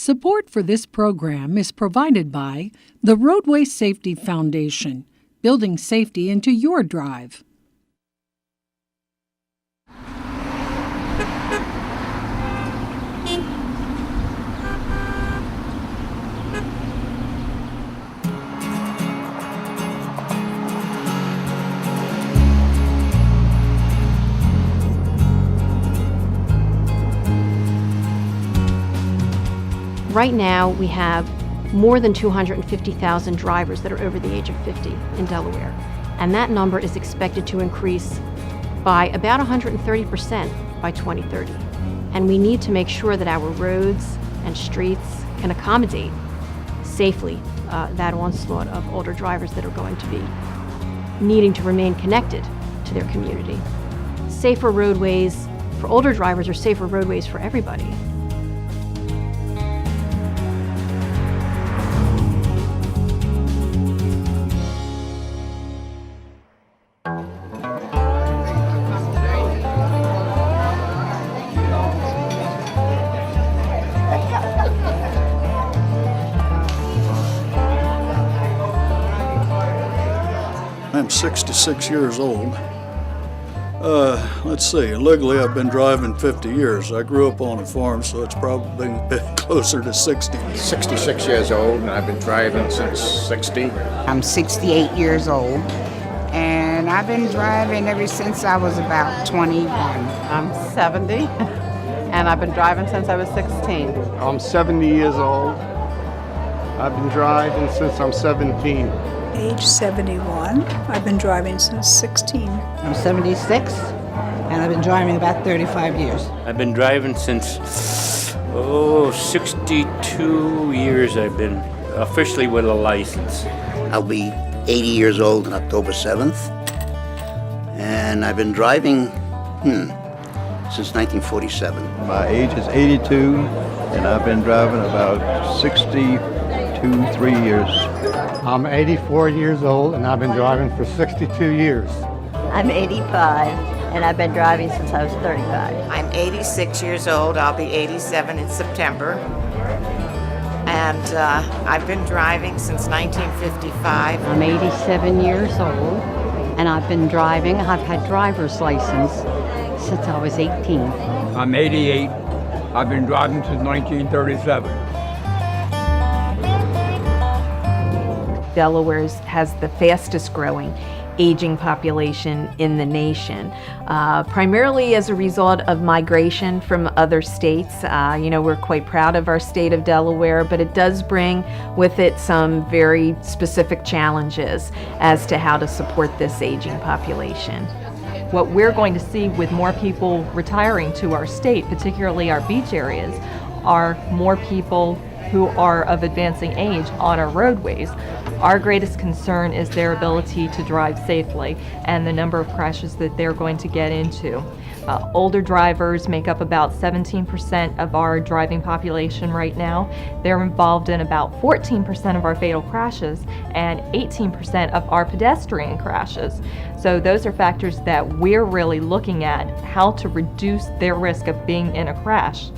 Support for this program is provided by the Roadway Safety Foundation, building safety into your drive. Right now, we have more than 250,000 drivers that are over the age of 50 in Delaware, and that number is expected to increase by about 130% by 2030. And we need to make sure that our roads and streets can accommodate safely that onslaught of older drivers that are going to be needing to remain connected to their community. Safer roadways for older drivers are safer roadways for everybody. I'm 66 years old. Let's see, legally I've been driving 50 years. I grew up on a farm, so it's probably a bit closer to 60. 66 years old, and I've been driving since 60. I'm 68 years old, and I've been driving ever since I was about 21. I'm 70, and I've been driving since I was 16. I'm 70 years old. I've been driving since I'm 17. Age 71. I've been driving since 16. I'm 76, and I've been driving about 35 years. I've been driving since, 62 years I've been officially with a license. I'll be 80 years old on October 7th, and I've been driving, since 1947. My age is 82, and I've been driving about 3 years. I'm 84 years old, and I've been driving for 62 years. I'm 85, and I've been driving since I was 35. I'm 86 years old. I'll be 87 in September. And I've been driving since 1955. I'm 87 years old, and I've been driving. I've had driver's license since I was 18. I'm 88. I've been driving since 1937. Delaware has the fastest growing aging population in the nation, primarily as a result of migration from other states. We're quite proud of our state of Delaware, but it does bring with it some very specific challenges as to how to support this aging population. What we're going to see with more people retiring to our state, particularly our beach areas, are more people who are of advancing age on our roadways. Our greatest concern is their ability to drive safely and the number of crashes that they're going to get into. Older drivers make up about 17% of our driving population right now. They're involved in about 14% of our fatal crashes and 18% of our pedestrian crashes. So those are factors that we're really looking at, how to reduce their risk of being in a crash.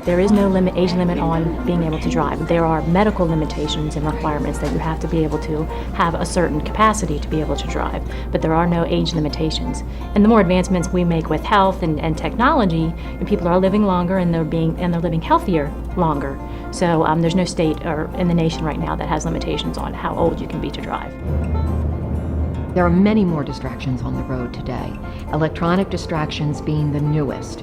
There is no age limit on being able to drive. There are medical limitations and requirements that you have to be able to have a certain capacity to be able to drive, but there are no age limitations. And the more advancements we make with health and technology, people are living longer and they're living healthier longer. So there's no state or in the nation right now that has limitations on how old you can be to drive. There are many more distractions on the road today, electronic distractions being the newest.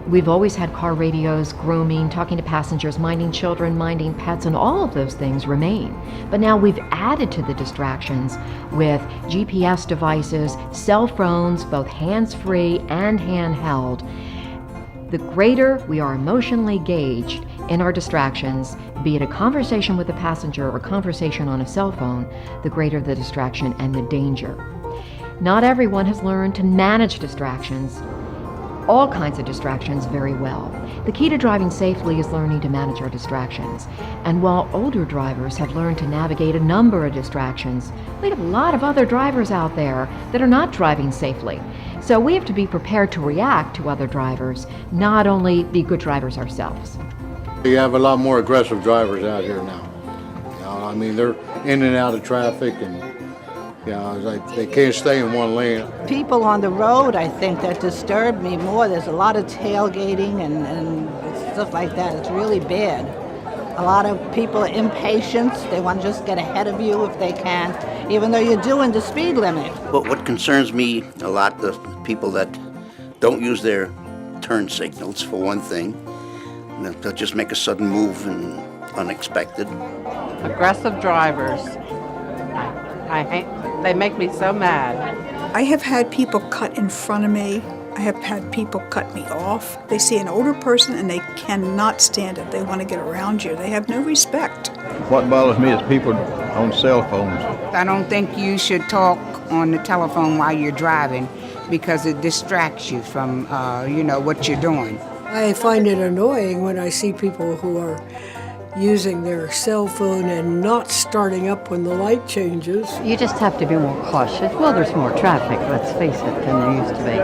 We've always had car radios, grooming, talking to passengers, minding children, minding pets, and all of those things remain. But now we've added to the distractions with GPS devices, cell phones, both hands-free and handheld. The greater we are emotionally engaged in our distractions, be it a conversation with a passenger or a conversation on a cell phone, the greater the distraction and the danger. Not everyone has learned to manage distractions. all kinds of distractions very well. The key to driving safely is learning to manage our distractions. And while older drivers have learned to navigate a number of distractions, we have a lot of other drivers out there that are not driving safely. So we have to be prepared to react to other drivers, not only be good drivers ourselves. You have a lot more aggressive drivers out here now. You know, I mean, they're in and out of traffic, and you know, they can't stay in one lane. People on the road, I think, that disturb me more. There's a lot of tailgating and stuff like that. It's really bad. A lot of people are impatient. They want to just get ahead of you if they can, even though you're doing the speed limit. But what concerns me a lot, the people that don't use their turn signals, for one thing. They'll just make a sudden move and unexpected. Aggressive drivers. They make me so mad. I have had people cut in front of me. I have had people cut me off. They see an older person and they cannot stand it. They want to get around you. They have no respect. What bothers me is people on cell phones. I don't think you should talk on the telephone while you're driving because it distracts you from, what you're doing. I find it annoying when I see people who are using their cell phone and not starting up when the light changes. You just have to be more cautious. Well, there's more traffic, let's face it, than there used to be.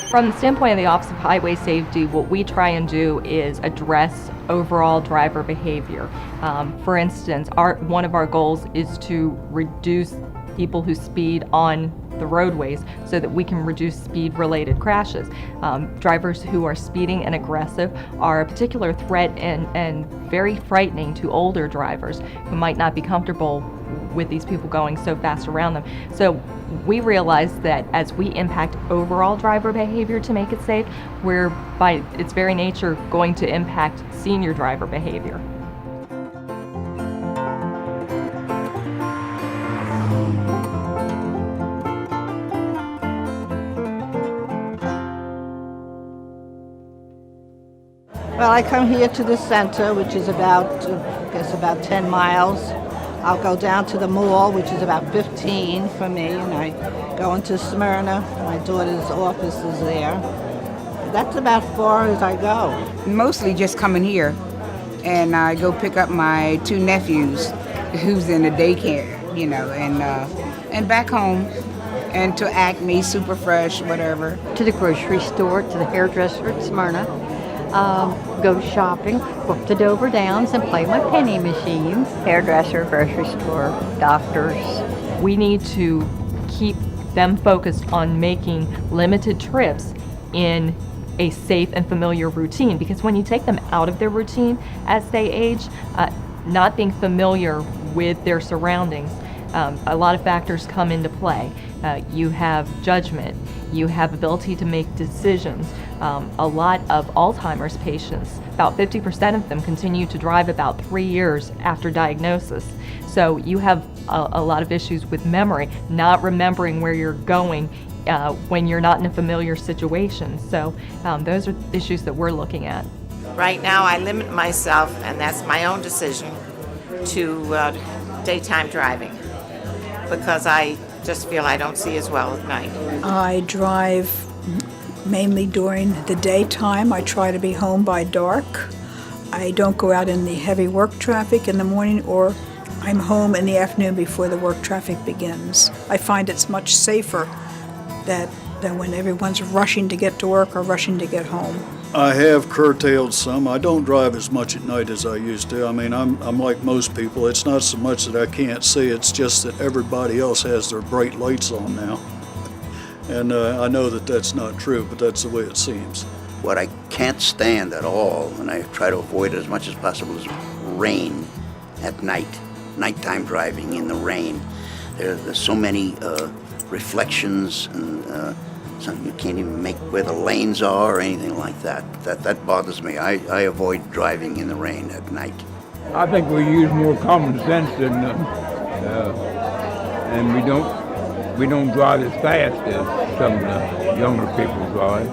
From the standpoint of the Office of Highway Safety, what we try and do is address overall driver behavior. For instance, one of our goals is to reduce people who speed on the roadways so that we can reduce speed-related crashes. Drivers who are speeding and aggressive are a particular threat and very frightening to older drivers who might not be comfortable with these people going so fast around them. So we realize that as we impact overall driver behavior to make it safe, we're by its very nature going to impact senior driver behavior. Well, I come here to the center, which is about 10 miles. I'll go down to the mall, which is about 15 for me, and I go into Smyrna. My daughter's office is there. That's about as far as I go. Mostly just coming here, and I go pick up my 2 nephews who's in the daycare, and back home, and to Acme, Super Fresh, whatever. To the grocery store, to the hairdresser at Smyrna. Go shopping, go up to Dover Downs and play my penny machines. Hairdresser, grocery store, doctors. We need to keep them focused on making limited trips in a safe and familiar routine, because when you take them out of their routine as they age, not being familiar with their surroundings, a lot of factors come into play. You have judgment, you have ability to make decisions. A lot of Alzheimer's patients, about 50% of them continue to drive about 3 years after diagnosis. So you have a lot of issues with memory, not remembering where you're going when you're not in a familiar situation. So those are issues that we're looking at. Right now I limit myself, and that's my own decision, to daytime driving because I just feel I don't see as well at night. I drive mainly during the daytime. I try to be home by dark. I don't go out in the heavy work traffic in the morning, or I'm home in the afternoon before the work traffic begins. I find it's much safer than when everyone's rushing to get to work or rushing to get home. I have curtailed some. I don't drive as much at night as I used to. I mean, I'm like most people. It's not so much that I can't see, it's just that everybody else has their bright lights on now. And I know that that's not true, but that's the way it seems. What I can't stand at all, and I try to avoid it as much as possible, is rain at night. Nighttime driving in the rain. There's so many reflections, and you can't even make where the lanes are or anything like that. That bothers me. I avoid driving in the rain at night. I think we use more common sense than and we don't drive as fast as some of the younger people drive.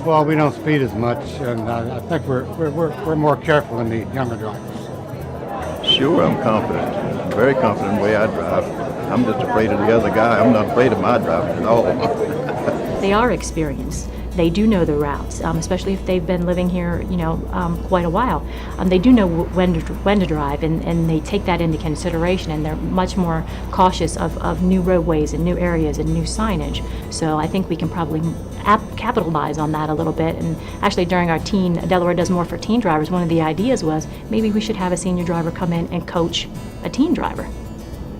Well, we don't speed as much, and I think we're more careful than the younger drivers. Sure, I'm confident. I'm very confident in the way I drive. I'm just afraid of the other guy. I'm not afraid of my driving at all. They are experienced. They do know the routes, especially if they've been living here, quite a while. They do know when to drive, and they take that into consideration, and they're much more cautious of new roadways and new areas and new signage. So I think we can probably capitalize on that a little bit. And actually, during our Delaware Does More for Teen Drivers, one of the ideas was maybe we should have a senior driver come in and coach a teen driver.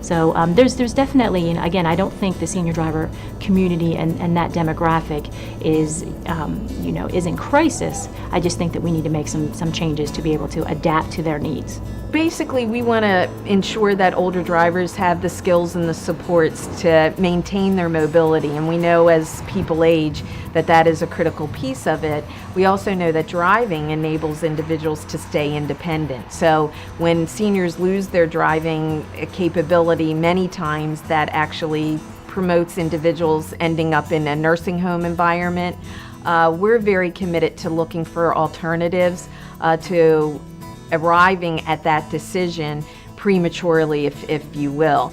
So there's definitely, and again, I don't think the senior driver community and that demographic is in crisis. I just think that we need to make some changes to be able to adapt to their needs. Basically, we want to ensure that older drivers have the skills and the supports to maintain their mobility, and we know as people age that is a critical piece of it. We also know that driving enables individuals to stay independent. So when seniors lose their driving capability, many times that actually promotes individuals ending up in a nursing home environment. We're very committed to looking for alternatives to arriving at that decision prematurely, if you will.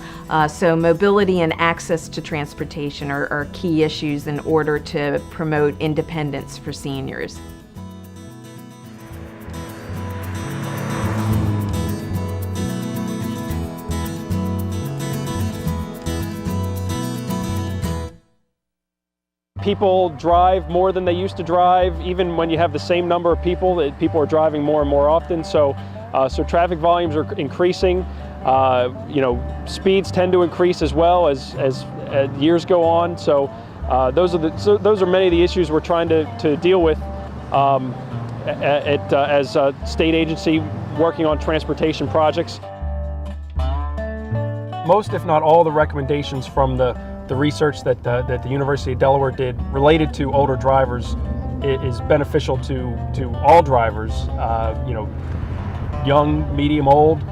So mobility and access to transportation are key issues in order to promote independence for seniors. People drive more than they used to drive. Even when you have the same number of people are driving more and more often. So traffic volumes are increasing. Speeds tend to increase as well as years go on. So those are many of the issues we're trying to deal with as a state agency working on transportation projects. Most, if not all, the recommendations from the research that the University of Delaware did related to older drivers is beneficial to all drivers, young, medium, old,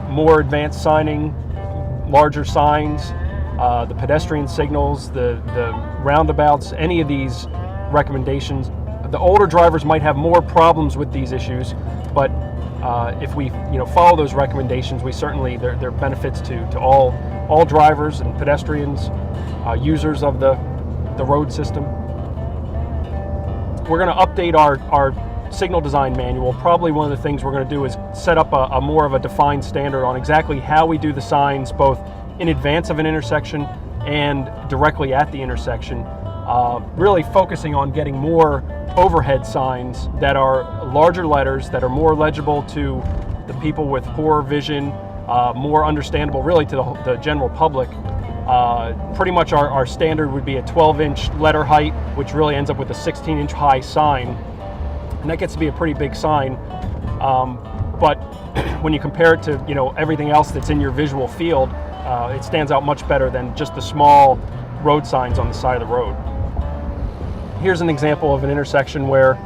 more advanced signing, larger signs, the pedestrian signals, the roundabouts, any of these recommendations. The older drivers might have more problems with these issues, but if we follow those recommendations, we certainly, there are benefits to all drivers and pedestrians, users of the road system. We're going to update our signal design manual. Probably one of the things we're going to do is set up a more of a defined standard on exactly how we do the signs, both in advance of an intersection and directly at the intersection. Really focusing on getting more overhead signs that are larger letters, that are more legible to the people with poor vision, more understandable really to the general public. Pretty much our standard would be a 12-inch letter height, which really ends up with a 16-inch high sign. And that gets to be a pretty big sign. But when you compare it to everything else that's in your visual field, it stands out much better than just the small road signs on the side of the road. Here's an example of an intersection where,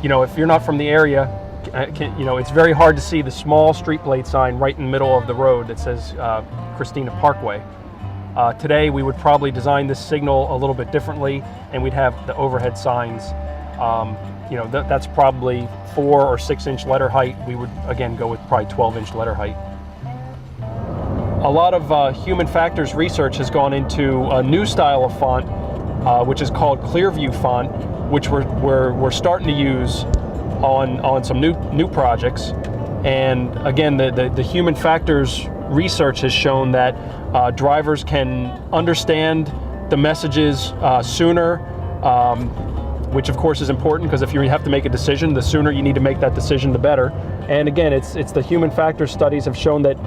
if you're not from the area, it's very hard to see the small street blade sign right in the middle of the road that says Christina Parkway. Today we would probably design this signal a little bit differently, and we'd have the overhead signs. That's probably 4 or 6 inch letter height. We would again go with probably 12-inch letter height. A lot of human factors research has gone into a new style of font, which is called Clearview font, which we're starting to use on some new projects. And again, the human factors research has shown that drivers can understand the messages sooner, which of course is important, because if you have to make a decision, the sooner you need to make that decision, the better. And again, it's the human factors studies have shown that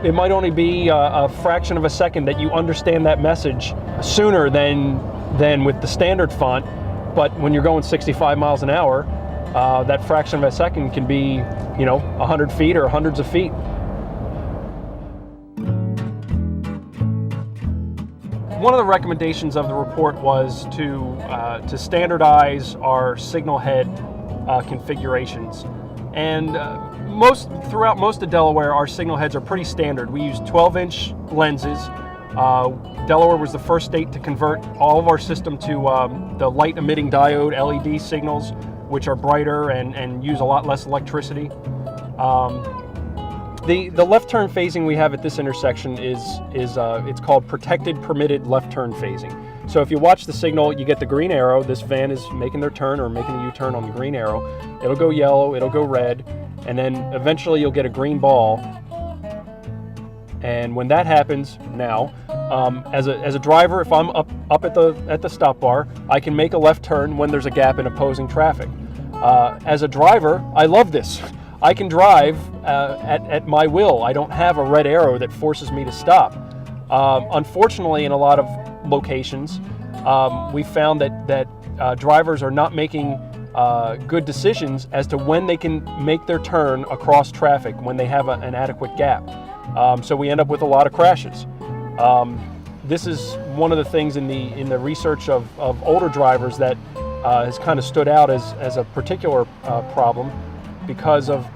it might only be a fraction of a second that you understand that message sooner than with the standard font. But when you're going 65 miles an hour, that fraction of a second can be 100 feet or hundreds of feet. One of the recommendations of the report was to standardize our signal head configurations. And throughout most of Delaware, our signal heads are pretty standard. We use 12-inch lenses. Delaware was the first state to convert all of our system to the light-emitting diode LED signals, which are brighter and use a lot less electricity. The left turn phasing we have at this intersection is it's called protected permitted left turn phasing. So if you watch the signal, you get the green arrow. This van is making their turn or making a U-turn on the green arrow. It'll go yellow, it'll go red, and then eventually you'll get a green ball. And when that happens, now, as a driver, if I'm up at the stop bar, I can make a left turn when there's a gap in opposing traffic. As a driver, I love this. I can drive at my will. I don't have a red arrow that forces me to stop. Unfortunately, in a lot of locations, we found that drivers are not making good decisions as to when they can make their turn across traffic when they have an adequate gap. So we end up with a lot of crashes. This is one of the things in the research of older drivers that has kind of stood out as a particular problem because of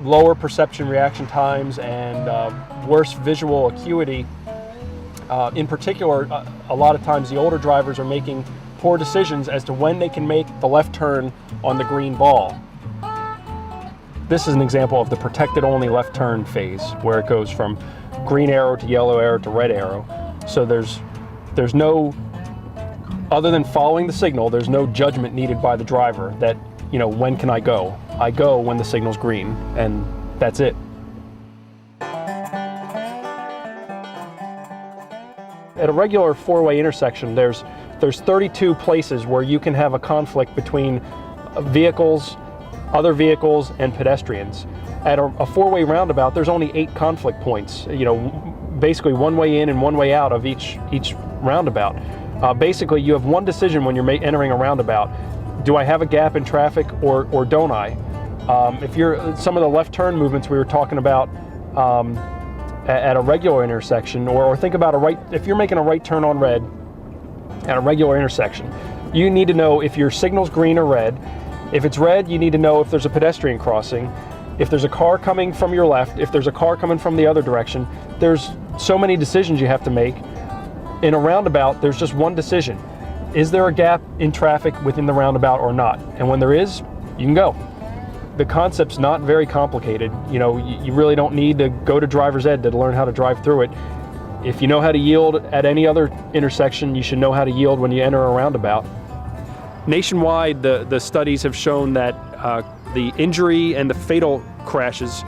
lower perception reaction times and worse visual acuity. In particular, a lot of times the older drivers are making poor decisions as to when they can make the left turn on the green ball. This is an example of the protected only left turn phase, where it goes from green arrow to yellow arrow to red arrow. So there's no, other than following the signal, there's no judgment needed by the driver that, when can I go? I go when the signal's green, and that's it. At a regular four-way intersection, there's 32 places where you can have a conflict between vehicles, other vehicles, and pedestrians. At a four-way roundabout, there's only 8 conflict points. Basically one way in and one way out of each roundabout. Basically, you have one decision when you're entering a roundabout. Do I have a gap in traffic or don't I? If you're some of the left turn movements we were talking about at a regular intersection, or think about if you're making a right turn on red at a regular intersection, you need to know if your signal's green or red. If it's red, you need to know if there's a pedestrian crossing, if there's a car coming from your left, if there's a car coming from the other direction. There's so many decisions you have to make. In a roundabout, there's just one decision. Is there a gap in traffic within the roundabout or not? And when there is, you can go. The concept's not very complicated. You really don't need to go to driver's ed to learn how to drive through it. If you know how to yield at any other intersection, you should know how to yield when you enter a roundabout. Nationwide, the studies have shown that the injury and the fatal crashes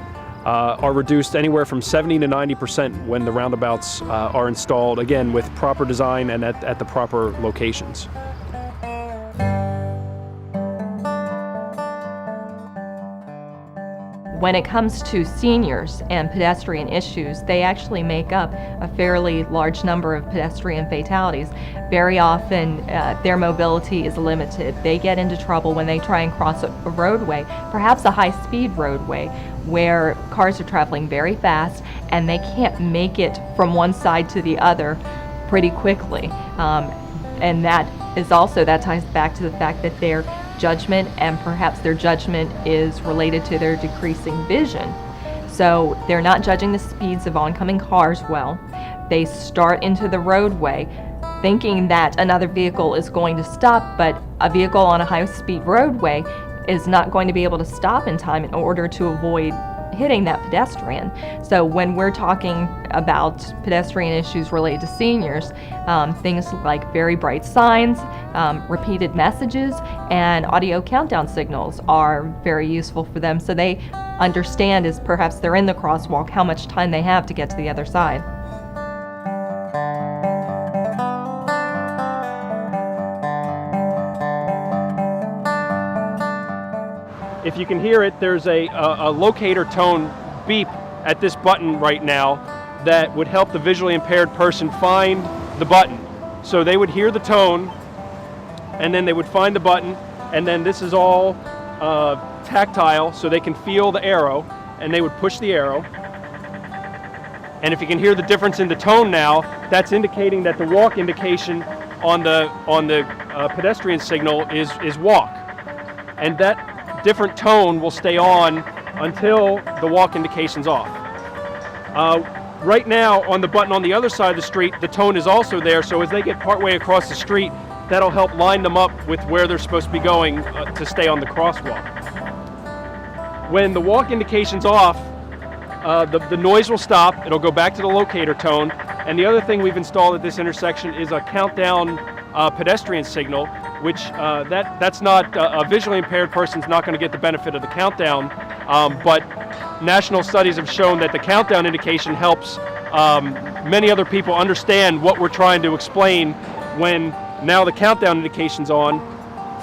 are reduced anywhere from 70 to 90% when the roundabouts are installed, again, with proper design and at the proper locations. When it comes to seniors and pedestrian issues, they actually make up a fairly large number of pedestrian fatalities. Very often, their mobility is limited. They get into trouble when they try and cross a roadway, perhaps a high-speed roadway, where cars are traveling very fast and they can't make it from one side to the other pretty quickly. And that ties back to the fact that their judgment, and perhaps their judgment is related to their decreasing vision. So they're not judging the speeds of oncoming cars well. They start into the roadway thinking that another vehicle is going to stop, but a vehicle on a high-speed roadway is not going to be able to stop in time in order to avoid hitting that pedestrian. So when we're talking about pedestrian issues related to seniors, things like very bright signs, repeated messages, and audio countdown signals are very useful for them, so they understand, as perhaps they're in the crosswalk, how much time they have to get to the other side. If you can hear it, there's a locator tone beep at this button right now that would help the visually impaired person find the button. So they would hear the tone, and then they would find the button, and then this is all tactile, so they can feel the arrow, and they would push the arrow. And if you can hear the difference in the tone now, that's indicating that the walk indication on the pedestrian signal is walk. And that different tone will stay on until the walk indication's off. Right now, on the button on the other side of the street, the tone is also there, so as they get partway across the street, that'll help line them up with where they're supposed to be going to stay on the crosswalk. When the walk indication's off, the noise will stop, it'll go back to the locator tone, and the other thing we've installed at this intersection is a countdown pedestrian signal, which that's not, a visually impaired person's not going to get the benefit of the countdown, but national studies have shown that the countdown indication helps many other people understand what we're trying to explain when now the countdown indication's on.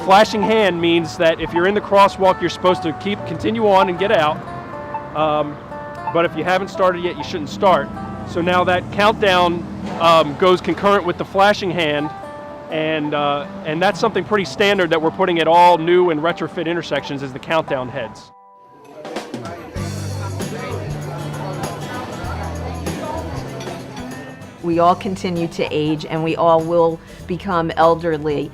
Flashing hand means that if you're in the crosswalk, you're supposed to continue on and get out. But if you haven't started yet, you shouldn't start. So now that countdown goes concurrent with the flashing hand, and that's something pretty standard that we're putting at all new and retrofit intersections is the countdown heads. We all continue to age, and we all will become elderly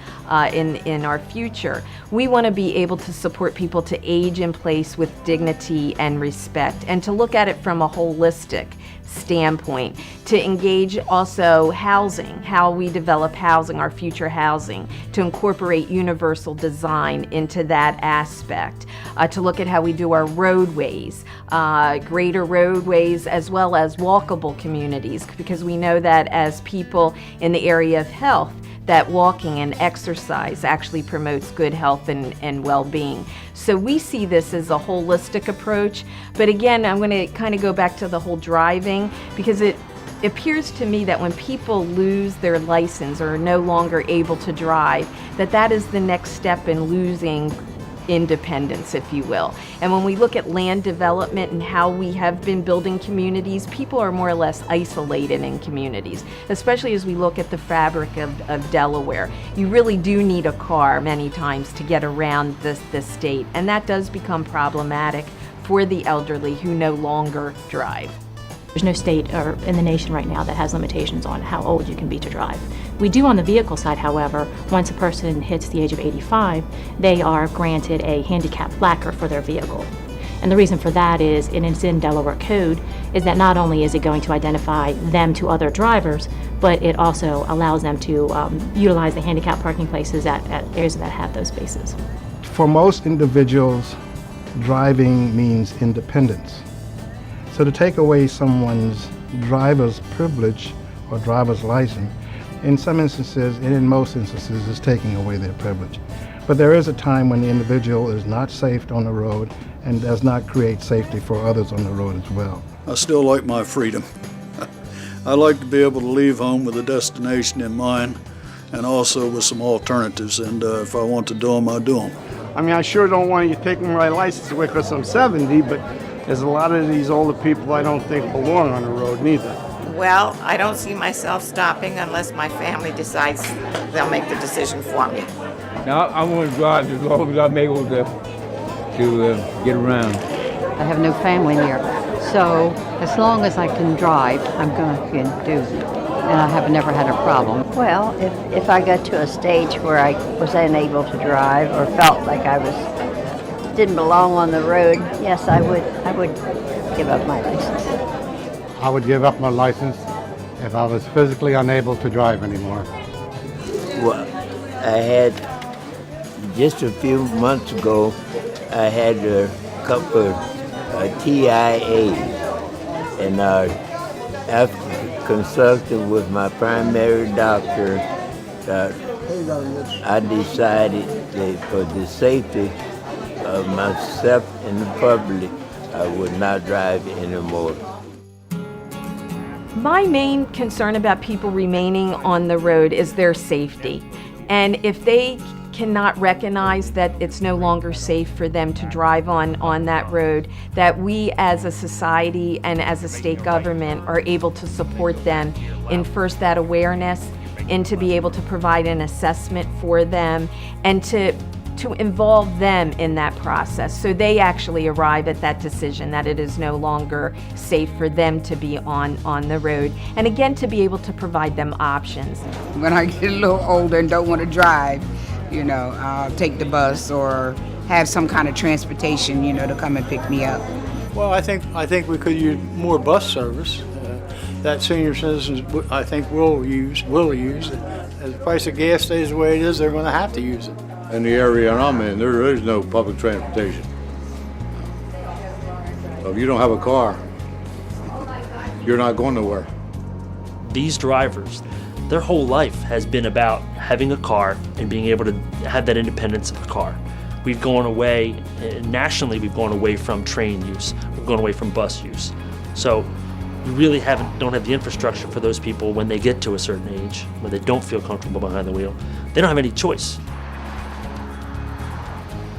in our future. We want to be able to support people to age in place with dignity and respect, and to look at it from a holistic standpoint, to engage also housing, how we develop housing, our future housing, to incorporate universal design into that aspect, to look at how we do our roadways, greater roadways as well as walkable communities, because we know that as people in the area of health, that walking and exercise actually promotes good health and well-being. So we see this as a holistic approach, but again, I'm going to kind of go back to the whole driving, because it appears to me that when people lose their license or are no longer able to drive, that is the next step in losing independence, if you will. And when we look at land development and how we have been building communities, people are more or less isolated in communities, especially as we look at the fabric of Delaware. You really do need a car many times to get around this state, and that does become problematic for the elderly who no longer drive. There's no state or in the nation right now that has limitations on how old you can be to drive. We do on the vehicle side, however. Once a person hits the age of 85, they are granted a handicap placard for their vehicle. And the reason for that is, and it's in Delaware code, is that not only is it going to identify them to other drivers, but it also allows them to utilize the handicap parking places at areas that have those spaces. For most individuals, driving means independence. So to take away someone's driver's privilege or driver's license, in some instances, and in most instances, is taking away their privilege. But there is a time when the individual is not safe on the road and does not create safety for others on the road as well. I still like my freedom. I like to be able to leave home with a destination in mind and also with some alternatives, and if I want to do them, I do them. I mean, I sure don't want you taking my license away because I'm 70, but there's a lot of these older people I don't think belong on the road neither. Well, I don't see myself stopping unless my family decides they'll make the decision for me. Now, I want to drive as long as I'm able to get around. I have no family here, so as long as I can drive, I'm going to do it. And I have never had a problem. Well, if I got to a stage where I was unable to drive or felt like I didn't belong on the road, yes, I would give up my license. I would give up my license if I was physically unable to drive anymore. Well, I had, just a few months ago, I had a couple of TIAs, and after consulting with my primary doctor, I decided that for the safety of myself and the public, I would not drive anymore. My main concern about people remaining on the road is their safety. And if they cannot recognize that it's no longer safe for them to drive on that road, that we as a society and as a state government are able to support them in first that awareness, and to be able to provide an assessment for them, and to involve them in that process so they actually arrive at that decision that it is no longer safe for them to be on the road, and again to be able to provide them options. When I get a little older and don't want to drive, I'll take the bus or have some kind of transportation, to come and pick me up. Well, I think we could use more bus service. That senior citizens, I think, will use. As the price of gas stays the way it is, they're going to have to use it. In the area I'm in, there is no public transportation. So if you don't have a car, you're not going nowhere. These drivers, their whole life has been about having a car and being able to have that independence of a car. We've gone away, nationally we've gone away from train use, we've gone away from bus use. So we really don't have the infrastructure for those people when they get to a certain age, where they don't feel comfortable behind the wheel. They don't have any choice.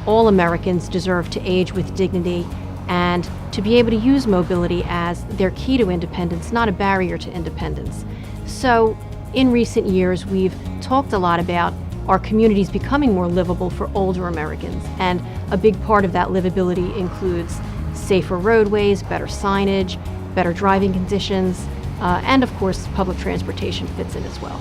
All Americans deserve to age with dignity and to be able to use mobility as their key to independence, not a barrier to independence. So, in recent years, we've talked a lot about our communities becoming more livable for older Americans, and a big part of that livability includes safer roadways, better signage, better driving conditions, and of course, public transportation fits in as well.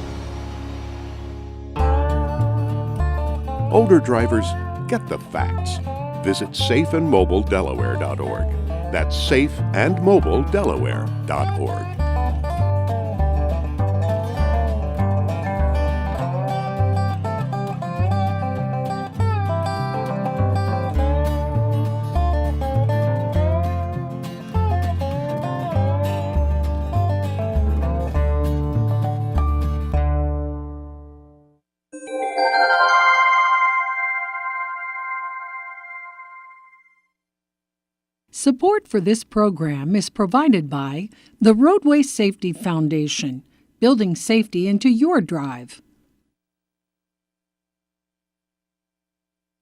Older drivers, get the facts. Visit safeandmobiledelaware.org. That's safeandmobiledelaware.org. Support for this program is provided by the Roadway Safety Foundation, building safety into your drive.